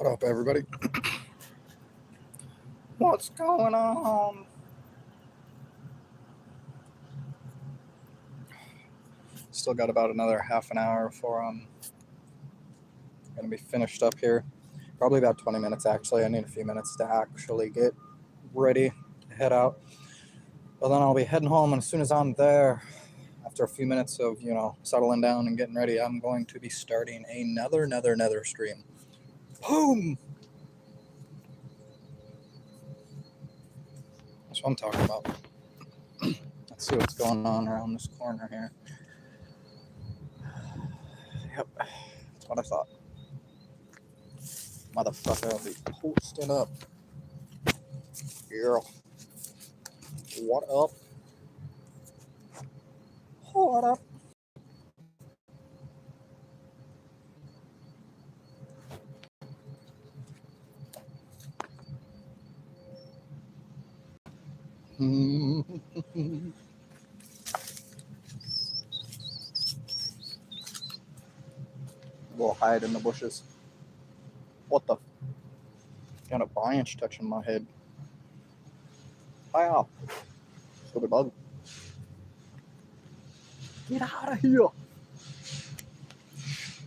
up, everybody? What's going on? Still got about another half an hour before I'm gonna be finished up here. Probably about 20 minutes actually. I need a few minutes to actually get ready to head out. But then I'll be heading home, and as soon as I'm there, after a few minutes of settling down and getting ready, I'm going to be starting another stream. Boom! That's what I'm talking about. Let's see what's going on around this corner here. Yep, that's what I thought. Motherfucker, I'll be posting up. Yeah. What up? What up? We'll hide in the bushes. What the? Got a branch touching my head. Wow. Stupid bug. Get out of here.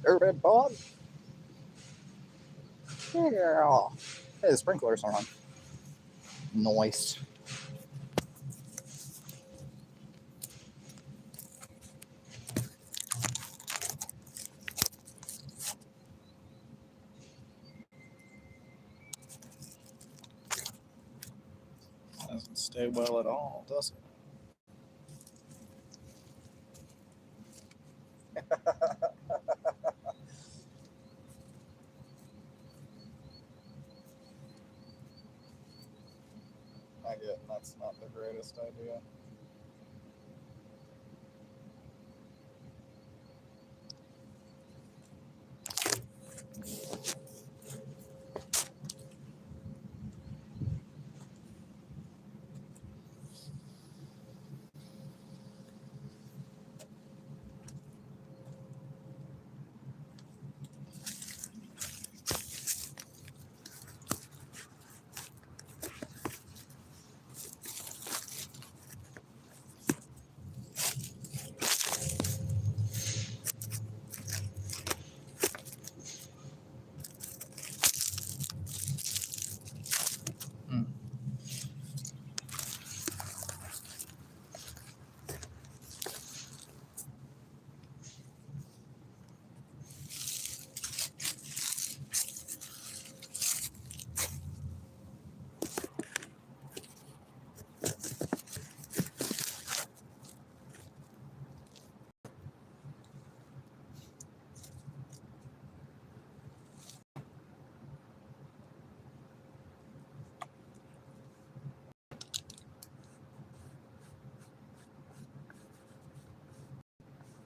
Stupid bug. Yeah. Hey, the sprinklers are on. Nice. Doesn't stay well at all, does it? I get that's not the greatest idea.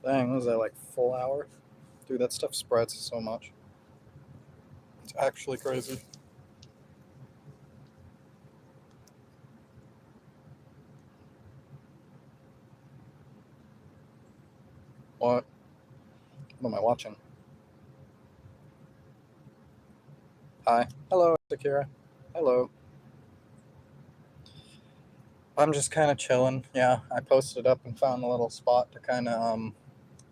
Dang, was that like full hour? Dude, that stuff spreads so much. It's actually crazy. What? What am I watching? Hi. Hello, Sakira. Hello. I'm just kind of chilling. Yeah, I posted up and found a little spot to kind of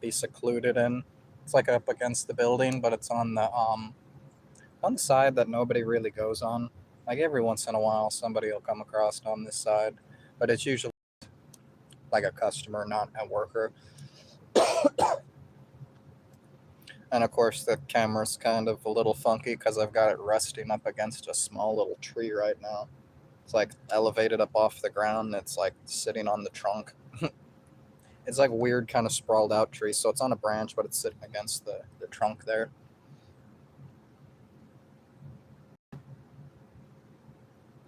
be secluded in. It's like up against the building, but it's on the one side that nobody really goes on. Like every once in a while, somebody will come across on this side, but it's usually like a customer, not a worker. And of course, the camera's kind of a little funky because I've got it resting up against a small little tree right now. It's like elevated up off the ground. It's like sitting on the trunk. It's like weird, kind of sprawled out tree. So it's on a branch, but it's sitting against the trunk there.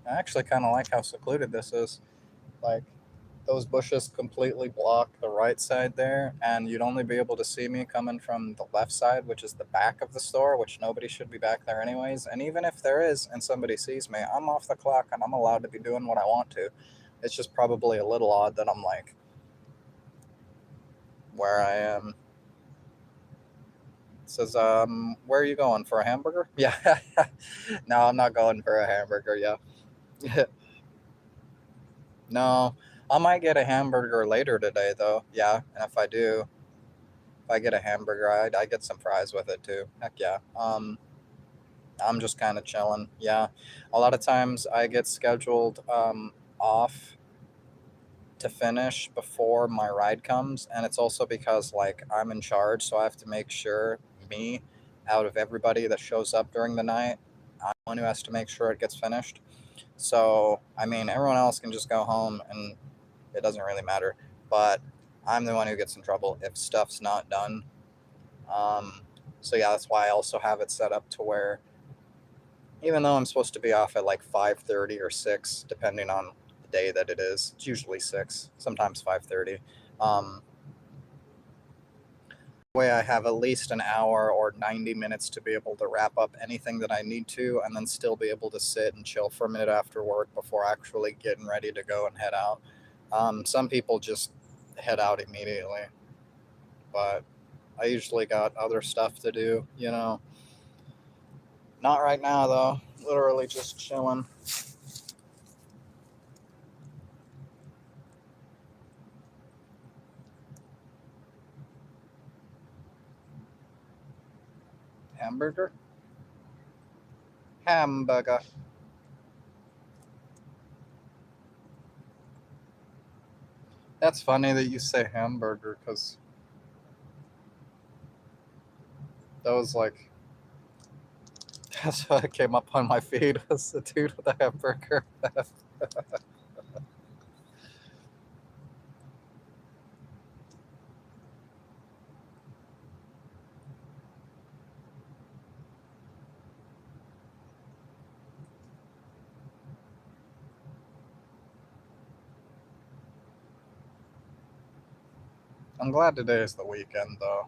I actually kind of like how secluded this is. Like, those bushes completely block the right side there, and you'd only be able to see me coming from the left side, which is the back of the store, which nobody should be back there anyways. And even if there is and somebody sees me, I'm off the clock and I'm allowed to be doing what I want to. It's just probably a little odd that I'm like where I am. Says, where are you going, for a hamburger? Yeah. No, I'm not going for a hamburger. Yeah. No, I might get a hamburger later today, though. Yeah, and if I do, if I get a hamburger, I get some fries with it too. Heck yeah. I'm just kind of chilling. Yeah, a lot of times I get scheduled off to finish before my ride comes, and it's also because like I'm in charge, so I have to make sure me, out of everybody that shows up during the night, I'm the one who has to make sure it gets finished. So I mean, everyone else can just go home and it doesn't really matter. But I'm the one who gets in trouble if stuff's not done. Um, so yeah, that's why I also have it set up to where even though I'm supposed to be off at like 5:30 or 6, depending on the day that it is, it's usually 6, sometimes 5:30. Um, way I have at least an hour or 90 minutes to be able to wrap up anything that I need to, and then still be able to sit and chill for a minute after work before actually getting ready to go and head out. Some people just head out immediately, but I usually got other stuff to do, you know. Not right now, though. Literally just chilling. Hamburger? Hamburger. That's funny that you say hamburger because that was like, that's what came up on my feed was the dude with the hamburger. I'm glad today is the weekend, though,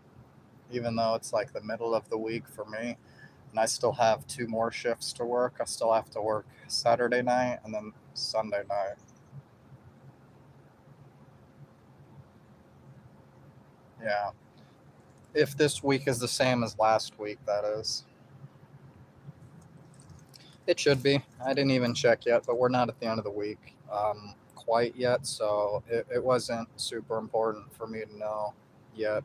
even though it's like the middle of the week for me. And I still have 2 more shifts to work. I still have to work Saturday night and then Sunday night. Yeah. If this week is the same as last week, that is. It should be. I didn't even check yet, but we're not at the end of the week quite yet, so it wasn't super important for me to know yet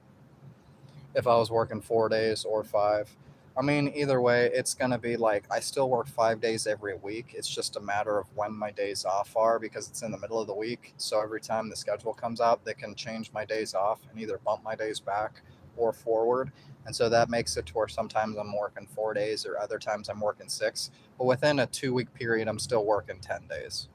if I was working 4 days or 5. I mean, either way, it's going to be like I still work 5 days every week. It's just a matter of when my days off are because it's in the middle of the week. So every time the schedule comes out, they can change my days off and either bump my days back or forward. And so that makes it to where sometimes I'm working 4 days or other times I'm working 6. But within a 2 week period, I'm still working 10 days.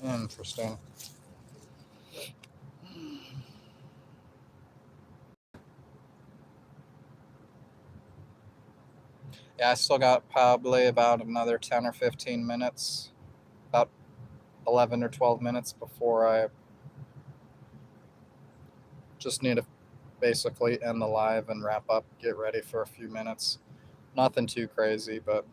Interesting. Yeah, I still got probably about another 10 or 15 minutes, about 11 or 12 minutes before I just need to basically end the live and wrap up, get ready for a few minutes. Nothing too crazy, but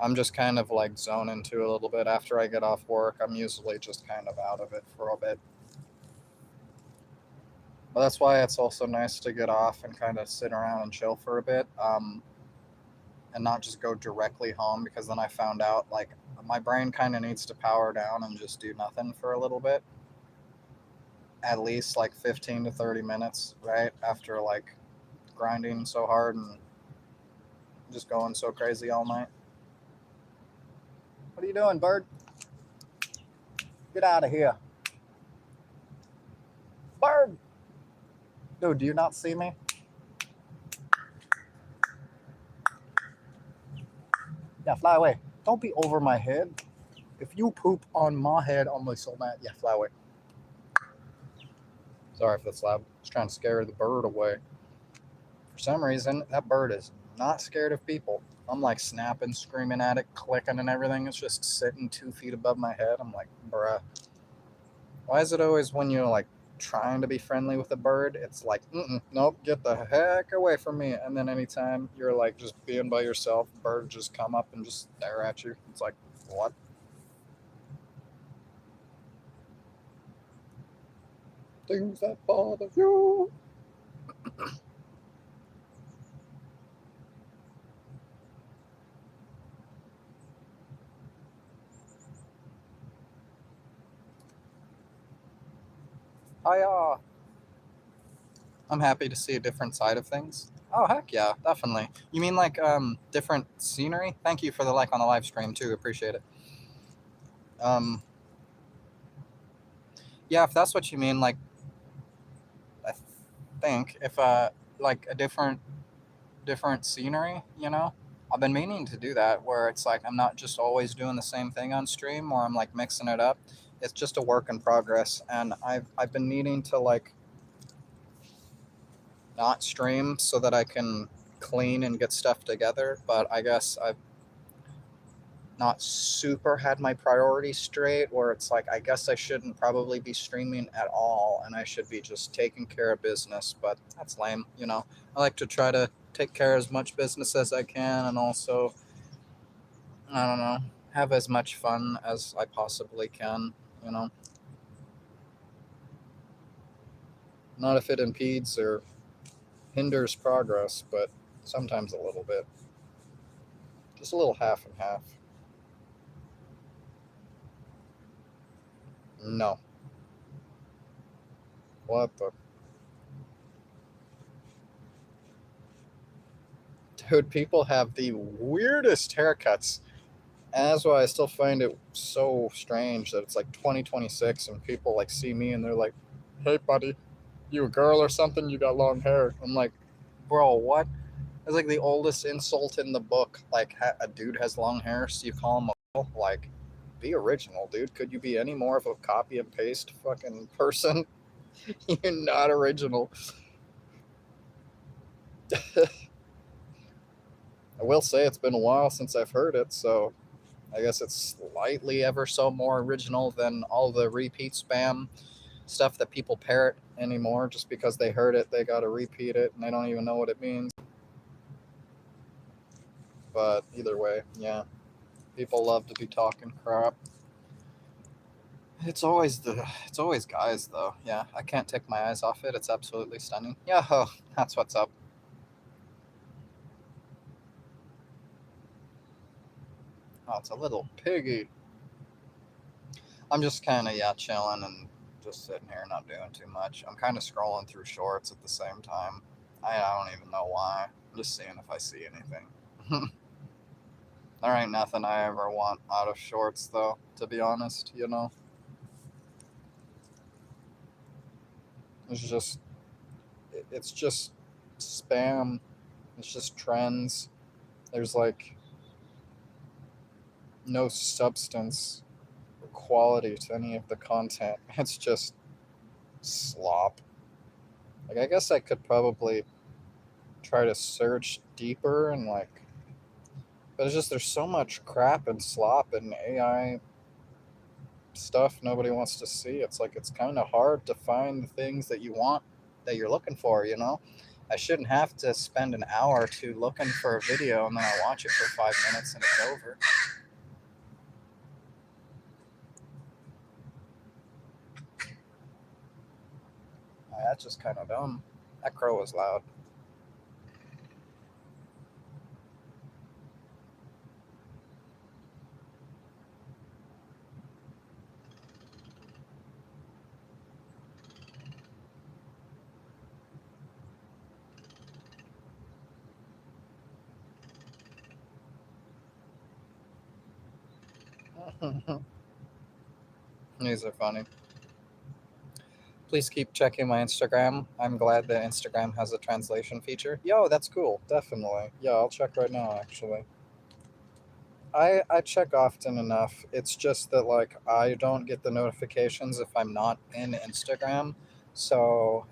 I'm just kind of like zoning to a little bit after I get off work. I'm usually just kind of out of it for a bit. But that's why it's also nice to get off and kind of sit around and chill for a bit, and not just go directly home because then I found out like my brain kind of needs to power down and just do nothing for a little bit, at least like 15 to 30 minutes, right? After like grinding so hard and just going so crazy all night. What are you doing, bird? Get out of here. Bird! Dude, do you not see me? Yeah, fly away. Don't be over my head. If you poop on my head, I'm gonna be so mad. Yeah, fly away. Sorry if that's loud. I was trying to scare the bird away. For some reason, that bird is Not scared of people. I'm like snapping, screaming at it, clicking and everything. It's just sitting 2 feet above my head. I'm like, bruh. Why is it always when you're like trying to be friendly with a bird, it's like, nope, get the heck away from me. And then anytime you're like just being by yourself, birds just come up and just stare at you. It's like, what? Things that bother you. I I'm happy to see a different side of things. Oh heck yeah, definitely. You mean like different scenery? Thank you for the like on the live stream too. Appreciate it. Um yeah, if that's what you mean, like I think if like a different scenery, you know? I've been meaning to do that where it's like I'm not just always doing the same thing on stream or I'm like mixing it up. It's just a work in progress and I've been needing to like not stream so that I can clean and get stuff together, but I guess I've not super had my priorities straight where it's like I guess I shouldn't probably be streaming at all and I should be just taking care of business, but that's lame, you know. I like to try to take care of as much business as I can and also I don't know, have as much fun as I possibly can, you know. Not if it impedes or hinders progress, but sometimes a little bit. Just a little half and half. No. What the dude, people have the weirdest haircuts. And that's why I still find it so strange that it's like 2026 and people like see me and they're like, "Hey, buddy, you a girl or something? You got long hair." I'm like, "Bro, what?" It's like the oldest insult in the book. Like a dude has long hair, so you call him a girl? Like, be original, dude. Could you be any more of a copy and paste fucking person? You're not original. I will say it's been a while since I've heard it, so I guess it's slightly ever so more original than all the repeat spam stuff that people parrot anymore just because they heard it, they got to repeat it and they don't even know what it means. But either way, yeah, people love to be talking crap. It's always guys though. Yeah, I can't take my eyes off it. It's absolutely stunning. Yeah, oh, that's what's up. Oh, it's a little piggy. I'm just kind of yeah chilling and just sitting here not doing too much. I'm kind of scrolling through shorts at the same time. I don't even know why. I'm just seeing if I see anything. There ain't nothing I ever want out of shorts though, to be honest, you know. It's just it's just spam. It's just trends. There's like no substance or quality to any of the content. It's just slop. Like I guess I could probably try to search deeper and like but it's just there's so much crap and slop and AI stuff nobody wants to see. It's like it's kind of hard to find the things that you want that you're looking for, you know? I shouldn't have to spend an hour or two looking for a video and then I watch it for 5 minutes and it's over. That's just kind of dumb. That crow was loud. These are funny. Please keep checking my Instagram. I'm glad that Instagram has a translation feature. Yo, that's cool. Definitely. Yeah, I'll check right now actually. I check often enough. It's just that like I don't get the notifications if I'm not in Instagram. So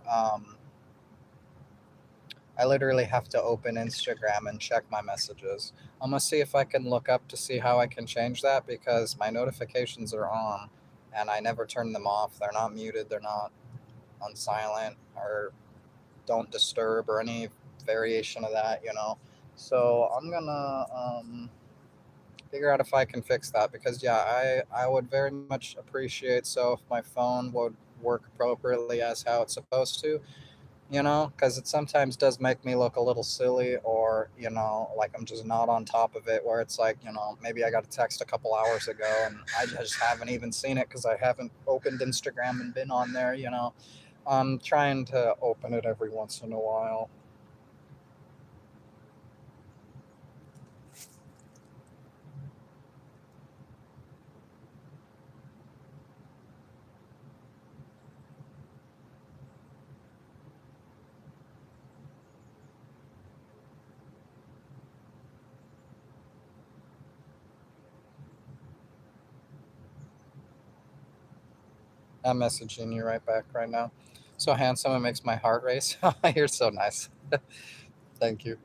I literally have to open Instagram and check my messages. I'm gonna see if I can look up to see how I can change that because my notifications are on and I never turn them off. They're not muted, they're not on silent or don't disturb or any variation of that, you know. So I'm gonna figure out if I can fix that because yeah, I would very much appreciate so if my phone would work appropriately as how it's supposed to, you know, because it sometimes does make me look a little silly or, you know, like I'm just not on top of it where it's like, you know, maybe I got a text a couple hours ago and I just haven't even seen it because I haven't opened Instagram and been on there, you know. I'm trying to open it every once in a while. I'm messaging you right back right now. So handsome, it makes my heart race. You're so nice. Thank you.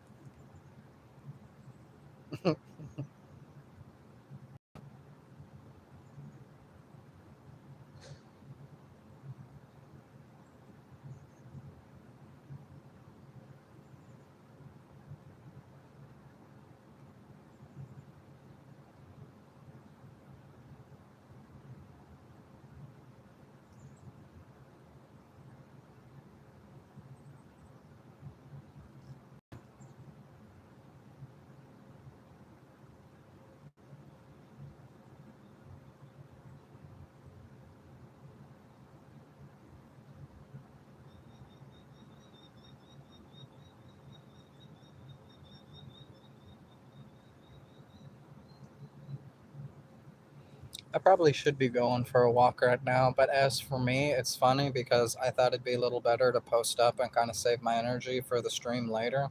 I probably should be going for a walk right now, but as for me, it's funny because I thought it'd be a little better to post up and kind of save my energy for the stream later.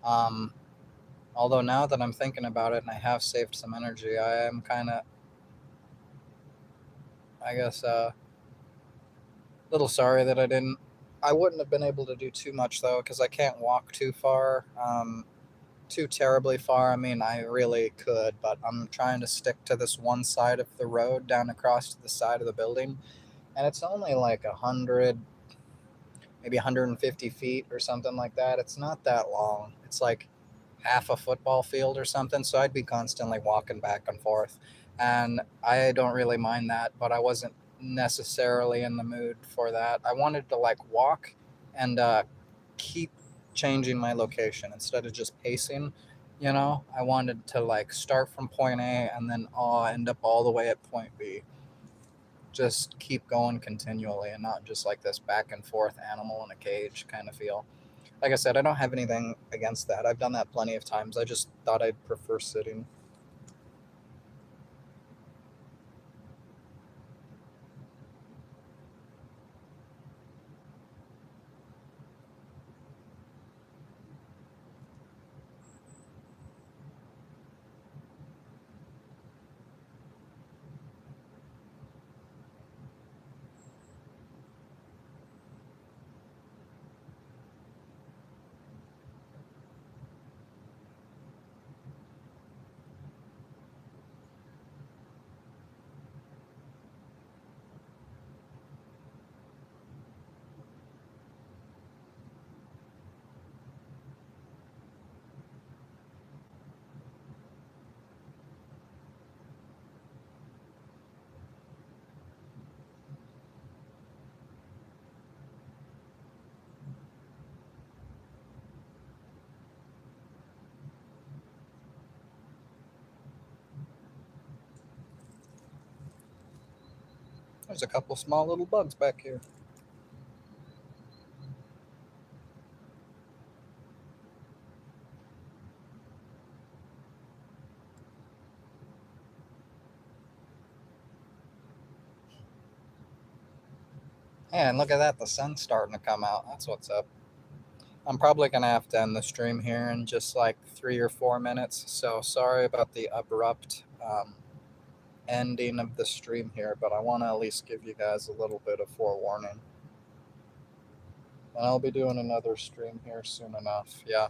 Um, Although now that I'm thinking about it and I have saved some energy, I am kind of, I guess, a little sorry that I didn't. I wouldn't have been able to do too much though because I can't walk too far, too terribly far. I mean, I really could, but I'm trying to stick to this one side of the road down across to the side of the building, and it's only like 100, maybe 150 feet or something like that. It's not that long. It's like half a football field or something. So I'd be constantly walking back and forth. And I don't really mind that, but I wasn't necessarily in the mood for that. I wanted to like walk and keep changing my location instead of just pacing. You know, I wanted to like start from point A and then end up all the way at point B. Just keep going continually and not just like this back and forth animal in a cage kind of feel. Like I said, I don't have anything against that. I've done that plenty of times. I just thought I'd prefer sitting. There's a couple small little bugs back here. And look at that, the sun's starting to come out. That's what's up. I'm probably going to have to end the stream here in just like 3 or 4 minutes. So sorry about the abrupt ending of the stream here, but I want to at least give you guys a little bit of forewarning. And I'll be doing another stream here soon enough. Yeah.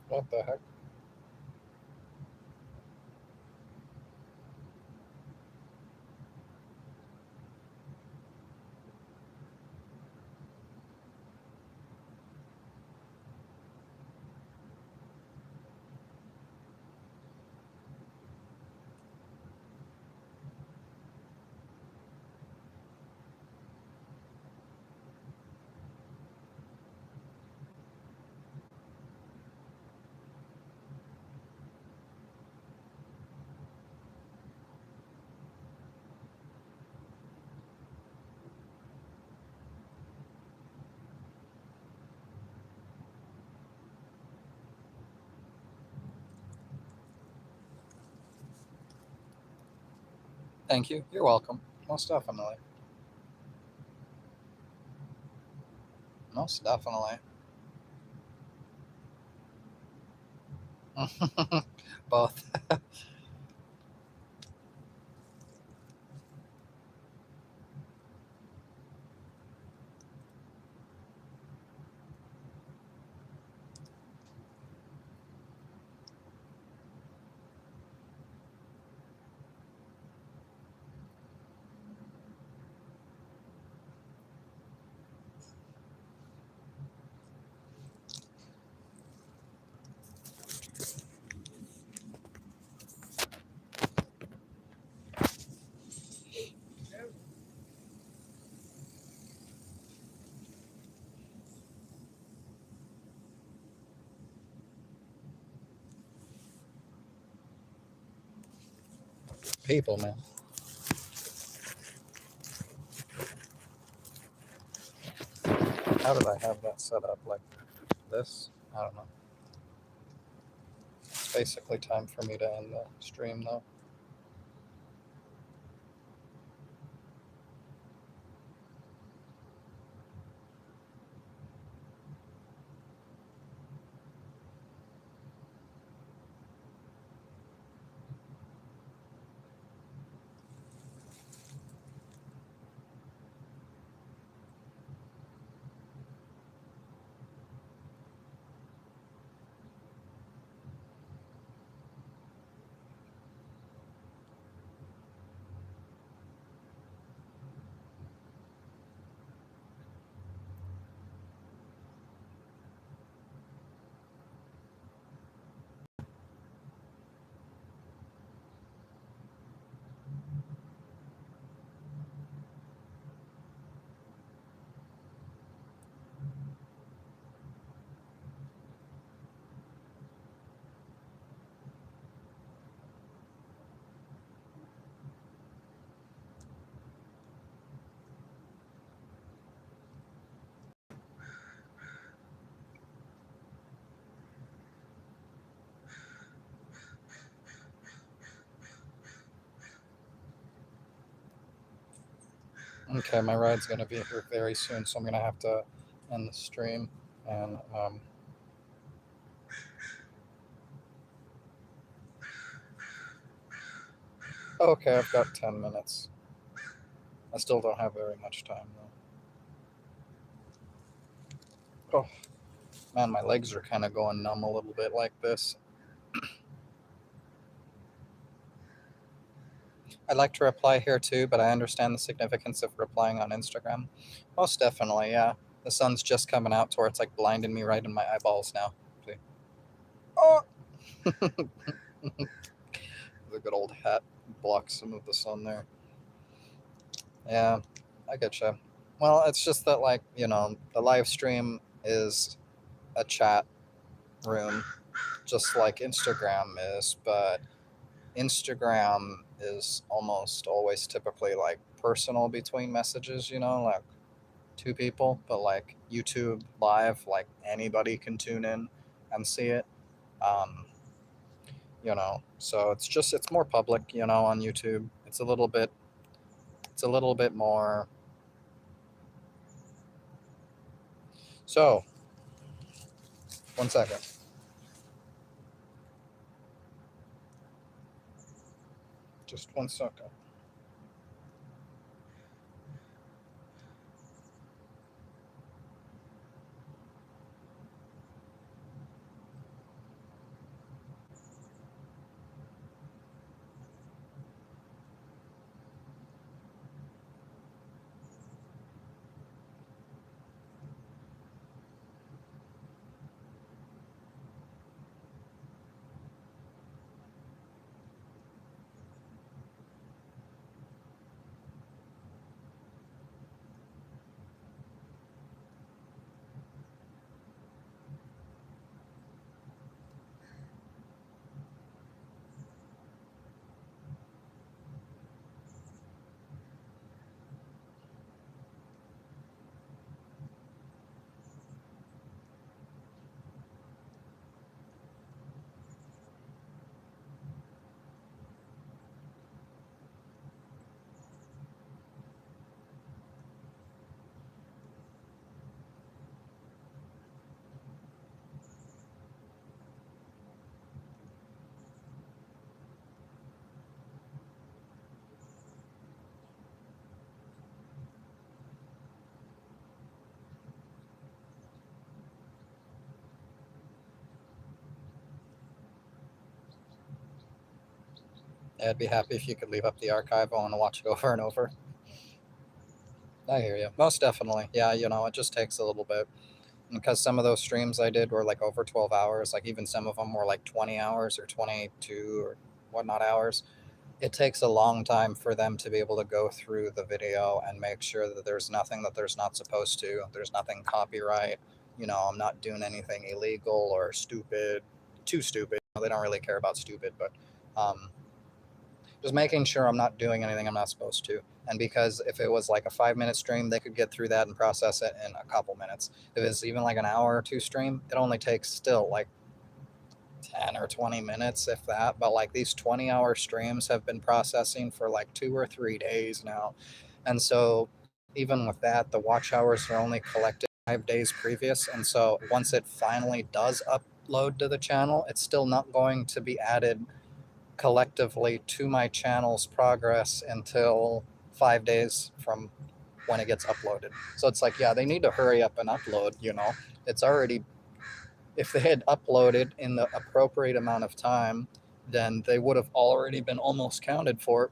What the heck? Thank you. You're welcome. Most definitely. Most definitely. Both. People, man. How did I have that set up like this? I don't know. It's basically time for me to end the stream, though. Okay, my ride's gonna be here very soon, so I'm gonna have to end the stream. And okay, I've got 10 minutes. I still don't have very much time though. Oh man, my legs are kind of going numb a little bit like this. I'd like to reply here too, but I understand the significance of replying on Instagram. Most definitely, yeah. The sun's just coming out to where it's like blinding me right in my eyeballs now. See? Oh! The good old hat blocks some of the sun there. Yeah, I get you. Well, it's just that, like, the live stream is a chat room, just like Instagram is, but Instagram is almost always typically like personal between messages, like two people, but like YouTube live, like anybody can tune in and see it. Um, so it's more public, on YouTube. It's a little bit more. So, 1 second. Just 1 second. I'd be happy if you could leave up the archive. I want to watch it over and over. I hear you. Most definitely. Yeah, it just takes a little bit. Because some of those streams I did were like over 12 hours, like even some of them were like 20 hours or 22 or whatnot hours. It takes a long time for them to be able to go through the video and make sure that there's nothing that there's not supposed to, there's nothing copyright, I'm not doing anything illegal or stupid, too stupid. They don't really care about stupid, but um, just making sure I'm not doing anything I'm not supposed to. And because if it was like a 5 minute stream, they could get through that and process it in a couple minutes. If it's even like an hour or two stream, it only takes still like 10 or 20 minutes, if that. But like these 20-hour streams have been processing for like 2 or 3 days now. And so even with that, the watch hours are only collected 5 days previous. And so once it finally does upload to the channel, it's still not going to be added collectively to my channel's progress until 5 days from when it gets uploaded. So it's like, yeah, they need to hurry up and upload. It's already, if they had uploaded in the appropriate amount of time, then they would have already been almost counted for.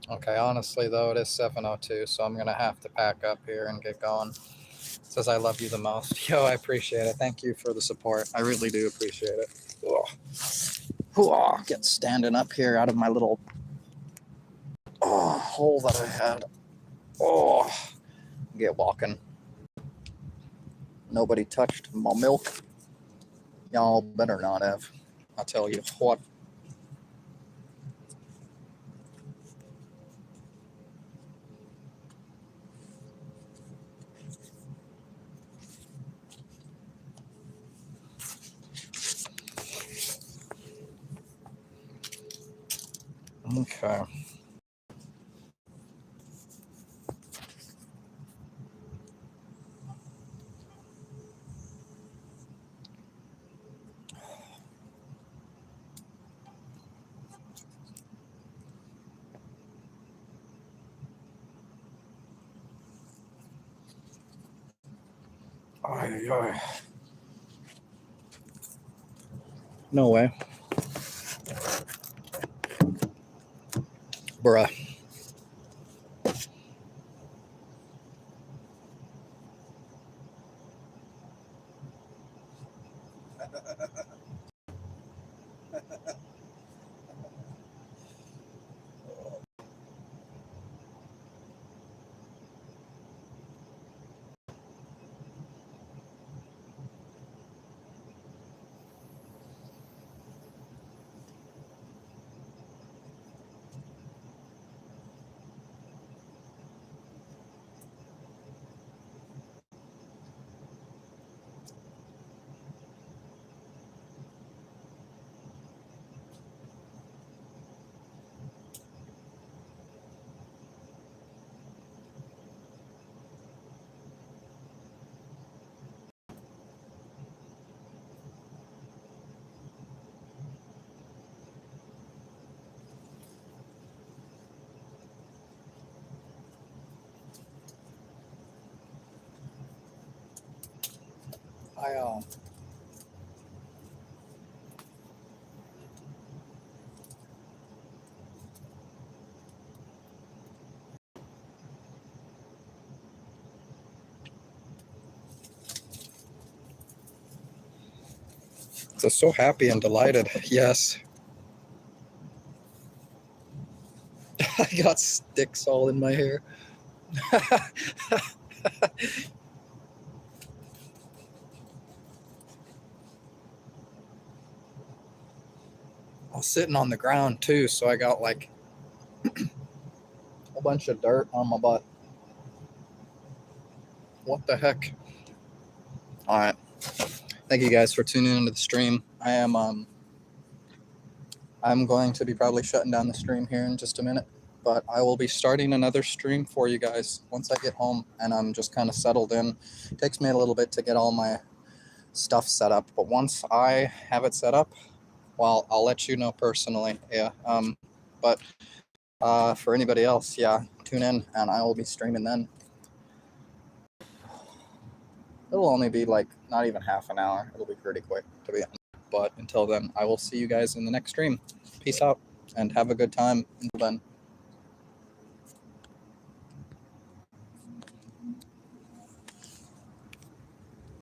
Okay, honestly though, it is 7:02, so I'm gonna have to pack up here and get going. It says I love you the most. Yo, I appreciate it. Thank you for the support. I really do appreciate it. Oh, get standing up here out of my little hole that I had. Oh, get walking. Nobody touched my milk. Y'all better not have. I'll tell you what. Okay. Ay, ay. No way. Bruh. I just so happy and delighted. Yes. I got sticks all in my hair. I was sitting on the ground too, so I got like a bunch of dirt on my butt. What the heck? All right. Thank you guys for tuning into the stream. I'm going to be probably shutting down the stream here in just a minute, but I will be starting another stream for you guys once I get home and I'm just kind of settled in. It takes me a little bit to get all my stuff set up, but once I have it set up, well, I'll let you know personally. Yeah. But for anybody else, yeah, tune in and I will be streaming then. It'll only be like not even half an hour. It'll be pretty quick, to be honest. But until then, I will see you guys in the next stream. Peace out and have a good time until then.